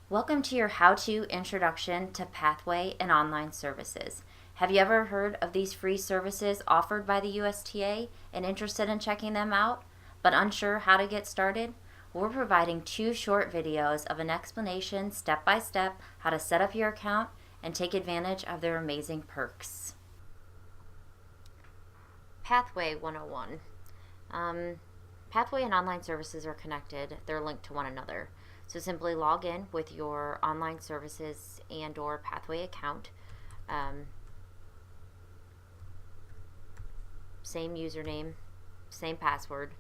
Welcome to your how-to introduction to Pathway and online services. Have you ever heard of these free services offered by the USTA and interested in checking them out, but unsure how to get started? We're providing 2 short videos of an explanation step by step how to set up your account and take advantage of their amazing perks. Pathway 101. Pathway and online services are connected. They're linked to one another. So simply log in with your online services and or Pathway account. Same username, same password.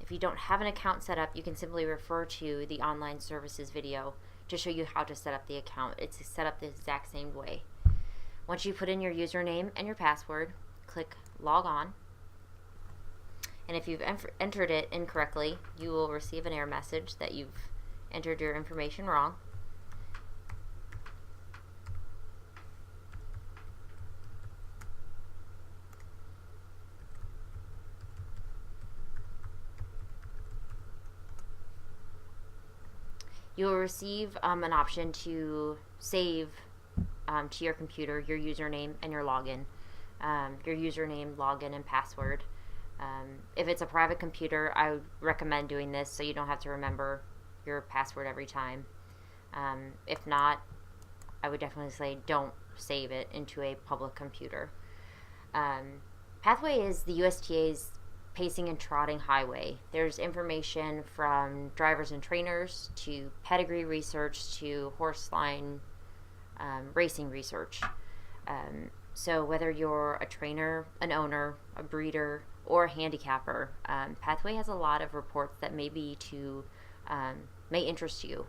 If you don't have an account set up, you can simply refer to the online services video to show you how to set up the account. It's set up the exact same way. Once you put in your username and your password, click log on. And if you've entered it incorrectly, you will receive an error message that you've entered your information wrong. You will receive an option to save to your computer your username and your login. Your username, login, and password. If it's a private computer, I would recommend doing this so you don't have to remember your password every time. If not, I would definitely say don't save it into a public computer. Pathway is the USTA's pacing and trotting highway. There's information from drivers and trainers to pedigree research to horse line racing research. So whether you're a trainer, an owner, a breeder, or a handicapper, Pathway has a lot of reports that may interest you.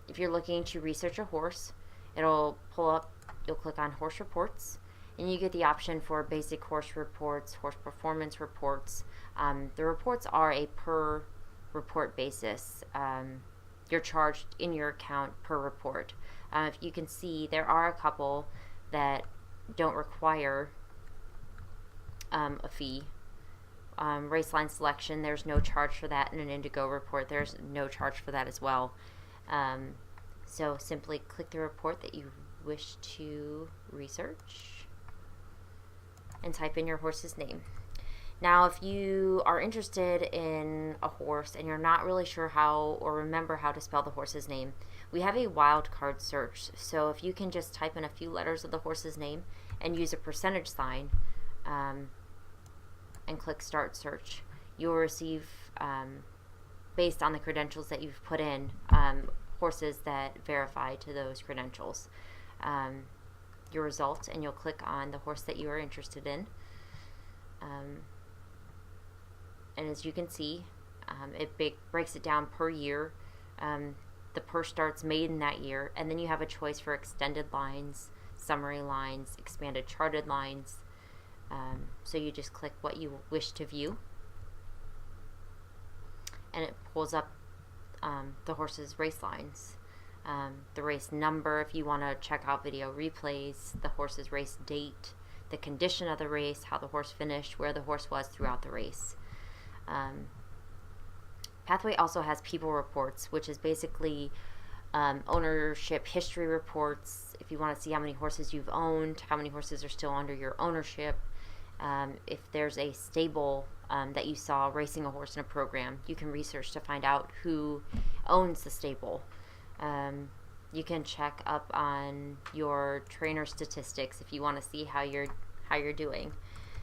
If you're looking to research a horse, it'll pull up, you'll click on horse reports, and you get the option for basic horse reports, horse performance reports. The reports are a per report basis. You're charged in your account per report. If you can see, there are a couple that don't require a fee. Race line selection, there's no charge for that. In an Indigo report, there's no charge for that as well. So simply click the report that you wish to research and type in your horse's name. Now, if you are interested in a horse and you're not really sure how or remember how to spell the horse's name, we have a wildcard search. So if you can just type in a few letters of the horse's name and use a percentage sign and click start search, you'll receive, based on the credentials that you've put in, horses that verify to those credentials. Your result, and you'll click on the horse that you are interested in. And as you can see, it breaks it down per year. The per starts made in that year, and then you have a choice for extended lines, summary lines, expanded charted lines. So you just click what you wish to view, and it pulls up the horse's race lines, the race number if you want to check out video replays, the horse's race date, the condition of the race, how the horse finished, where the horse was throughout the race. Pathway also has people reports, which is basically ownership history reports. If you want to see how many horses you've owned, how many horses are still under your ownership, if there's a stable that you saw racing a horse in a program, you can research to find out who owns the stable. You can check up on your trainer statistics if you want to see how you're doing.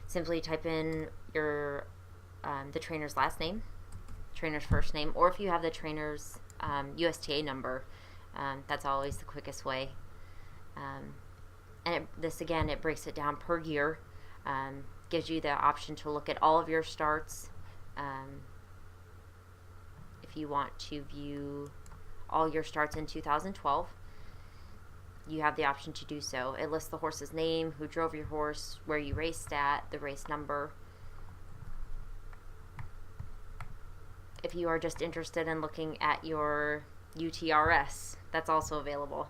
Simply type in your the trainer's last name, trainer's first name, or if you have the trainer's USTA number, that's always the quickest way. And this again, it breaks it down per year, gives you the option to look at all of your starts. If you want to view all your starts in 2012, you have the option to do so. It lists the horse's name, who drove your horse, where you raced at, the race number. If you are just interested in looking at your UTRS, that's also available.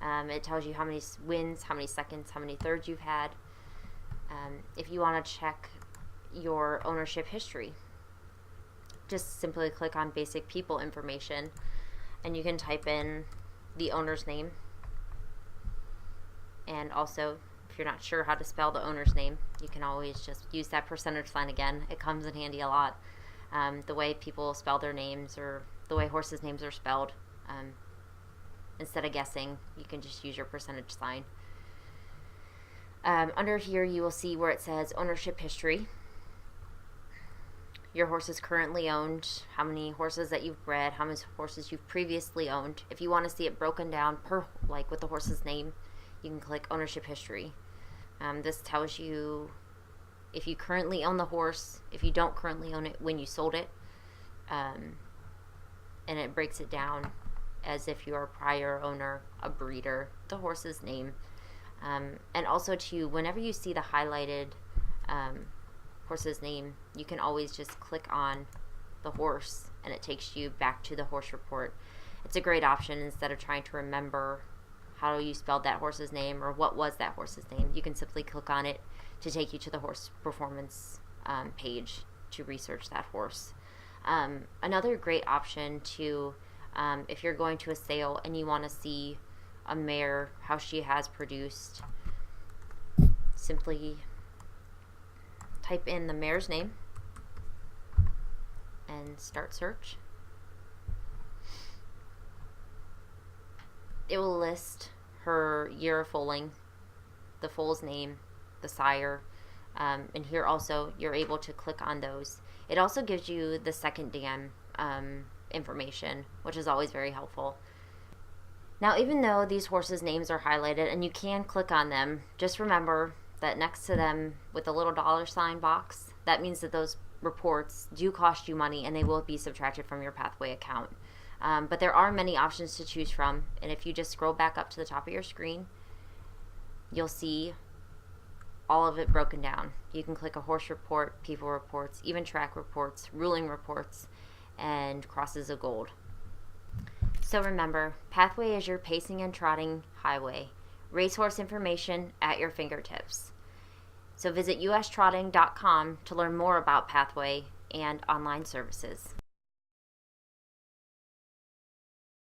It tells you how many wins, how many seconds, how many thirds you've had. If you want to check your ownership history, just simply click on basic people information, and you can type in the owner's name. And also, if you're not sure how to spell the owner's name, you can always just use that percentage sign again. It comes in handy a lot. The way people spell their names, or the way horses' names are spelled, instead of guessing, you can just use your percentage sign. Under here, you will see where it says ownership history. Your horse is currently owned, how many horses that you've bred, how many horses you've previously owned. If you want to see it broken down per, like with the horse's name, you can click ownership history. This tells you if you currently own the horse, if you don't currently own it, when you sold it, and it breaks it down as if you're a prior owner, a breeder, the horse's name. And also too, whenever you see the highlighted horse's name, you can always just click on the horse and it takes you back to the horse report. It's a great option. Instead of trying to remember how you spelled that horse's name or what was that horse's name, you can simply click on it to take you to the horse performance page to research that horse. Another great option to, if you're going to a sale and you want to see a mare, how she has produced, simply type in the mare's name and start search. It will list her year of foaling, the foal's name, the sire, and here also you're able to click on those. It also gives you the second dam information, which is always very helpful. Now, even though these horses' names are highlighted and you can click on them, just remember that next to them with the little $sign box, that means that those reports do cost you money and they will be subtracted from your Pathway account. But there are many options to choose from, and if you just scroll back up to the top of your screen, you'll see all of it broken down. You can click a horse report, people reports, even track reports, ruling reports, and crosses of gold. So remember, Pathway is your pacing and trotting highway. Racehorse information at your fingertips. So visit ustrotting.com to learn more about Pathway and online services.